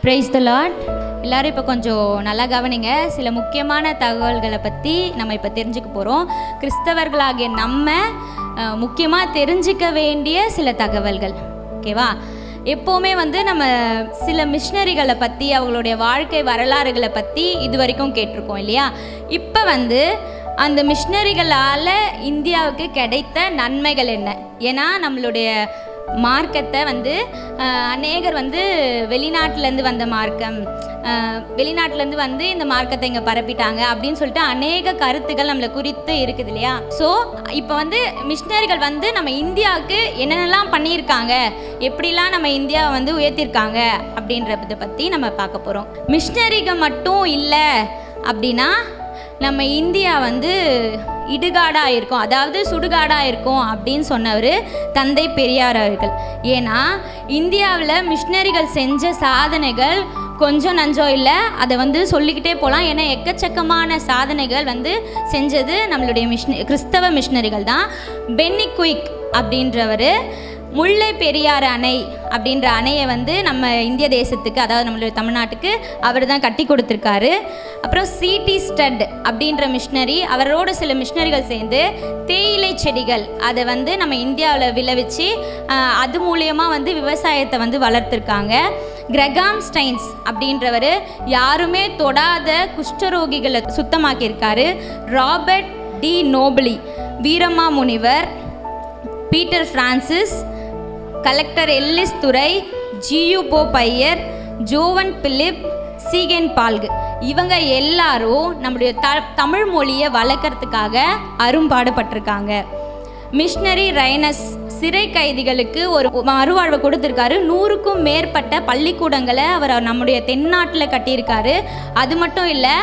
Praise the Lord. எல்லாரும் இப்போ கொஞ்சம் நல்லா கவனிங்க. சில முக்கியமான தகவல்களை பற்றி நம்ம இப்போ தெரிஞ்சுக்க போகிறோம். கிறிஸ்தவர்களாகிய நம்ம முக்கியமாக தெரிஞ்சிக்க வேண்டிய சில தகவல்கள். ஓகேவா? எப்போவுமே நம்ம சில மிஷனரிகளை பற்றி அவங்களுடைய வாழ்க்கை வரலாறுகளை பற்றி இது வரைக்கும் கேட்டிருக்கோம் இல்லையா? இப்போ அந்த மிஷனரிகளால் இந்தியாவுக்கு கிடைத்த நன்மைகள் என்ன? ஏன்னா நம்மளுடைய மார்க்கத்தை அநேகர் வெளிநாட்டிலேருந்து வந்த மார்க்கம், வெளிநாட்டிலேருந்து இந்த மார்க்கத்தை இங்கே பரப்பிட்டாங்க அப்படின்னு சொல்லிட்டு அநேக கருத்துக்கள் நம்மளை குறித்து இருக்குது இல்லையா? ஸோ இப்போ மிஷனரிகள் நம்ம இந்தியாவுக்கு என்னென்னலாம் பண்ணியிருக்காங்க, எப்படிலாம் நம்ம இந்தியாவை உயர்த்திருக்காங்க அப்படின்றத பற்றி நம்ம பார்க்க போகிறோம். மிஷனரிகள் மட்டும் இல்லை அப்படின்னா நம்ம இந்தியா இடுகாடாக இருக்கும், அதாவது சுடுகாடாக இருக்கும் அப்படின்னு சொன்னவர் தந்தை பெரியார் அவர்கள். ஏன்னா இந்தியாவில் மிஷனரிகள் செஞ்ச சாதனைகள் கொஞ்சம் நஞ்சம் இல்லை, அதை சொல்லிக்கிட்டே போகலாம். ஏன்னா எக்கச்சக்கமான சாதனைகள் செஞ்சது நம்மளுடைய கிறிஸ்தவ மிஷனரிகள் தான். பென்னி குயிக் அப்படின்றவர் முல்லை பெரியாறு அணை அப்படின்ற அணையை நம்ம இந்திய தேசத்துக்கு, அதாவது நம்மளுடைய தமிழ்நாட்டுக்கு அவர் தான் கட்டி கொடுத்துருக்காரு. அப்புறம் சிடி ஸ்டட் அப்படின்ற மிஷனரி, அவரோட சில மிஷனரிகள் சேர்ந்து தேயிலை செடிகள் அதை நம்ம இந்தியாவில் விளைவிச்சு அது மூலியமாக விவசாயத்தை வளர்த்துருக்காங்க. கிரகாம் ஸ்டைன்ஸ் அப்படின்றவர் யாருமே தொடாத குஷ்டரோகிகளை சுத்தமாக்கியிருக்காரு. Robert D Nobili, Veerama Munivar, Peter Francis, collector Ellis Durai, GU Pope Iyer, Johann Philipp, Ziegenbalg, இவங்க எல்லாரும் நம்முடைய தமிழ் மொழியை வளர்க்கறதுக்காக அரும்பாடுபட்டிருக்காங்க. மிஷனரி ரைனஸ் சிறை கைதிகளுக்கு ஒரு மறுவாழ்வை கொடுத்துருக்காரு. 100க்கும் மேற்பட்ட பள்ளிக்கூடங்களை அவர் நம்முடைய தென்னாட்டில் கட்டியிருக்காரு. அது மட்டும் இல்லை,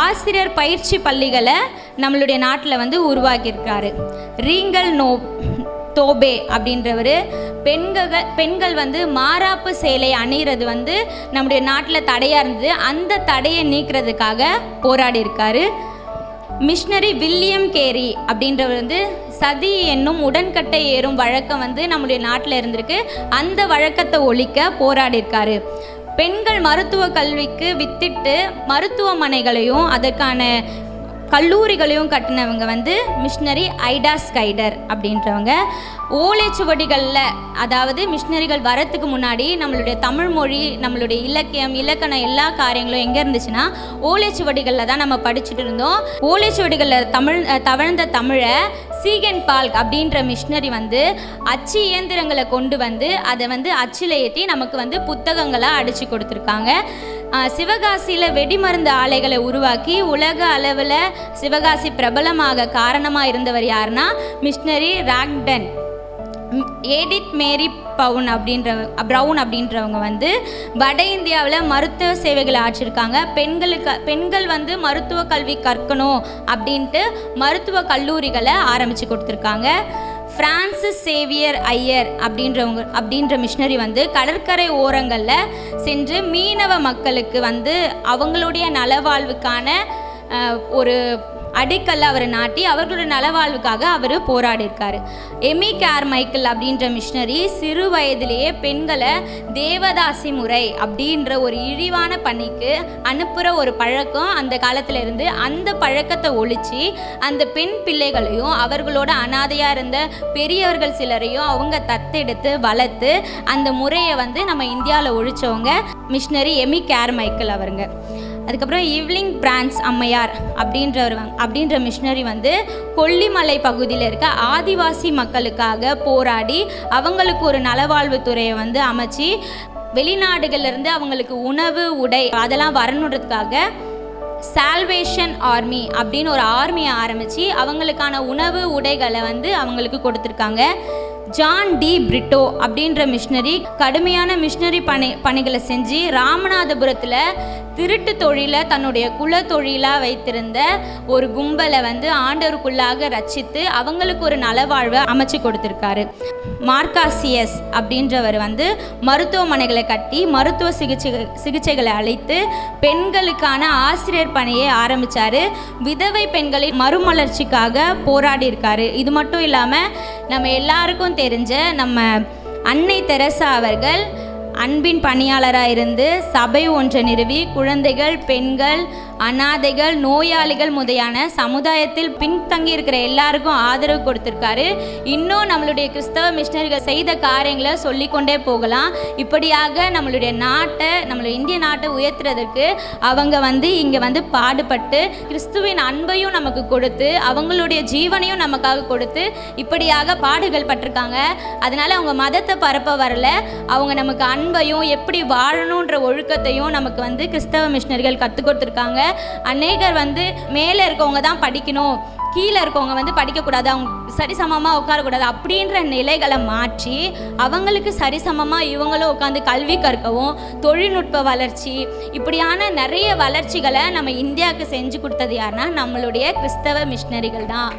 ஆசிரியர் பயிற்சி பள்ளிகளை நம்மளுடைய நாட்டில் உருவாக்கியிருக்காரு. ரீங்கல் தோபே அப்படின்றவர் பெண்கள் மாராப்பு சேலை அணிகிறது நம்முடைய நாட்டில் தடையாக இருந்தது, அந்த தடையை நீக்கிறதுக்காக போராடி இருக்காரு. மிஷனரி வில்லியம் கேரி அப்படின்றவர் சதி என்னும் உடன்கட்டை ஏறும் வழக்கம் நம்முடைய நாட்டில் இருந்திருக்கு, அந்த வழக்கத்தை ஒழிக்க போராடி இருக்காரு. பெண்கள் மருத்துவ கல்விக்கு வித்திட்டு மருத்துவமனைகளையும் அதற்கான கல்லூரிகளையும் கட்டினவங்க மிஷனரி ஐடா ஸ்கைடர் அப்படின்றவங்க. ஓலைச்சுவடிகளில், அதாவது மிஷனரிகள் வரத்துக்கு முன்னாடி நம்மளுடைய தமிழ் மொழி, நம்மளுடைய இலக்கியம், இலக்கணம் எல்லா காரியங்களும் எங்கே இருந்துச்சுன்னா ஓலைச்சுவடிகளில் தான் நம்ம படிச்சுட்டு இருந்தோம். ஓலைச்சுவடிகளில் தவழ்ந்த தமிழை சீகன் பால்க் அப்படின்ற மிஷனரி அச்சு இயந்திரங்களை கொண்டு அதை அச்சில் ஏற்றி நமக்கு புத்தகங்களாக அடித்து கொடுத்துருக்காங்க. சிவகாசியில் வெடிமருந்து ஆலைகளை உருவாக்கி உலக அளவில் சிவகாசி பிரபலமாக காரணமாக இருந்தவர் யாருன்னா மிஷனரி ராக்டன். ஏடித் மேரி ப்ரவுன் அப்படின்றவங்க வட இந்தியாவில் மருத்துவ சேவைகளை ஆற்றிருக்காங்க. பெண்கள் மருத்துவ கல்வி கற்கணும் அப்படின்ட்டு மருத்துவ கல்லூரிகளை ஆரம்பித்து கொடுத்துருக்காங்க. பிரான்சிஸ் சேவியர் ஐயர் அப்படின்ற மிஷனரி கடற்கரை ஓரங்களில் சென்று மீனவ மக்களுக்கு அவங்களுடைய நலவாழ்வுக்கான ஒரு அடிக்கல்ல அவர் நாட்டி அவர்களுடைய நலவாழ்வுக்காக அவர் போராடி இருக்காரு. எமி கார்மைக்கல் அப்படின்ற மிஷனரி சிறு வயதிலேயே பெண்களை தேவதாசி முறை அப்படின்ற ஒரு இழிவான பணிக்கு அனுப்புகிற ஒரு பழக்கம் அந்த காலத்தில் இருந்து, அந்த பழக்கத்தை ஒழிச்சு அந்த பெண் பிள்ளைகளையும் அவர்களோட அனாதையாக இருந்த பெரியவர்கள் சிலரையும் அவங்க தத்தெடுத்து வளர்த்து அந்த முறையை நம்ம இந்தியாவில் ஒழிச்சவங்க மிஷனரி எமி கார்மைக்கல் அவருங்க. அதுக்கப்புறம் ஈவ்லிங் பிரான்ஸ் அம்மையார் அப்படின்ற மிஷனரி கொல்லிமலை பகுதியில் இருக்க ஆதிவாசி மக்களுக்காக போராடி அவங்களுக்கு ஒரு நலவாழ்வு துறையை அமைச்சு வெளிநாடுகளிலிருந்து அவங்களுக்கு உணவு, உடை அதெல்லாம் வரணுன்றதுக்காக சால்வேஷன் ஆர்மி அப்படின்னு ஒரு ஆர்மியை ஆரம்பித்து அவங்களுக்கான உணவு, உடைகளை அவங்களுக்கு கொடுத்துருக்காங்க. ஜான் டி பிரிட்டோ அப்படின்ற மிஷனரி கடுமையான மிஷனரி பணிகளை செஞ்சு ராமநாதபுரத்தில் திருட்டு தொழிலை தன்னுடைய குல தொழிலாக வைத்திருந்த ஒரு கும்பலை ஆண்டவருக்குள்ளாக ரட்சித்து அவங்களுக்கு ஒரு நலவாழ்வை அமைச்சு கொடுத்துருக்காரு. மார்காசியஸ் அப்படின்றவர் மருத்துவமனைகளை கட்டி மருத்துவ சிகிச்சைகளை அளித்து பெண்களுக்கான ஆசிரியர் பணியை ஆரம்பித்தார். விதவை பெண்களின் மறுமலர்ச்சிக்காக போராடி இருக்காரு. இது மட்டும் இல்லாமல் நம்ம எல்லாருக்கும் தெரிஞ்ச நம்ம அன்னை தெரசா அவர்கள் அன்பின் பணியாளராக இருந்து சபை ஒன்றை நிறுவி குழந்தைகள், பெண்கள், அனாதைகள், நோயாளிகள் முதலியான சமுதாயத்தில் பின்தங்கி இருக்கிற எல்லாருக்கும் ஆதரவு கொடுத்துருக்காரு. இன்னும் நம்மளுடைய கிறிஸ்தவ மிஷனரிகள் செய்த காரியங்களை சொல்லிக்கொண்டே போகலாம். இப்படியாக நம்மளுடைய நாட்டை, நம்மளுடைய இந்திய நாட்டை உயர்த்துறதுக்கு அவங்க இங்கே பாடுபட்டு கிறிஸ்துவின் அன்பையும் நமக்கு கொடுத்து அவங்களுடைய ஜீவனையும் நமக்காக கொடுத்து இப்படியாக பாடுகள் பட்டிருக்காங்க. அதனால அவங்க மதத்தை பரப்ப வரல, அவங்க நமக்கு அன்பையும் எப்படி வாழணுன்ற ஒழுக்கத்தையும் நமக்கு கிறிஸ்தவ மிஷனரிகள் கற்றுக் கொடுத்துருக்காங்க. அநேகர் மேலே இருக்கவங்க தான் படிக்கணும், கீழே இருக்கவங்க படிக்கக்கூடாது, அவங்க சரிசமமாக உட்காரக்கூடாது அப்படின்ற நிலைகளை மாற்றி அவங்களுக்கு சரிசமமாக இவங்களும் உட்காந்து கல்வி கற்கவும் தொழில்நுட்ப வளர்ச்சி இப்படியான நிறைய வளர்ச்சிகளை நம்ம இந்தியாவுக்கு செஞ்சு கொடுத்தது யாருன்னா நம்மளுடைய கிறிஸ்தவ மிஷனரிகள் தான்.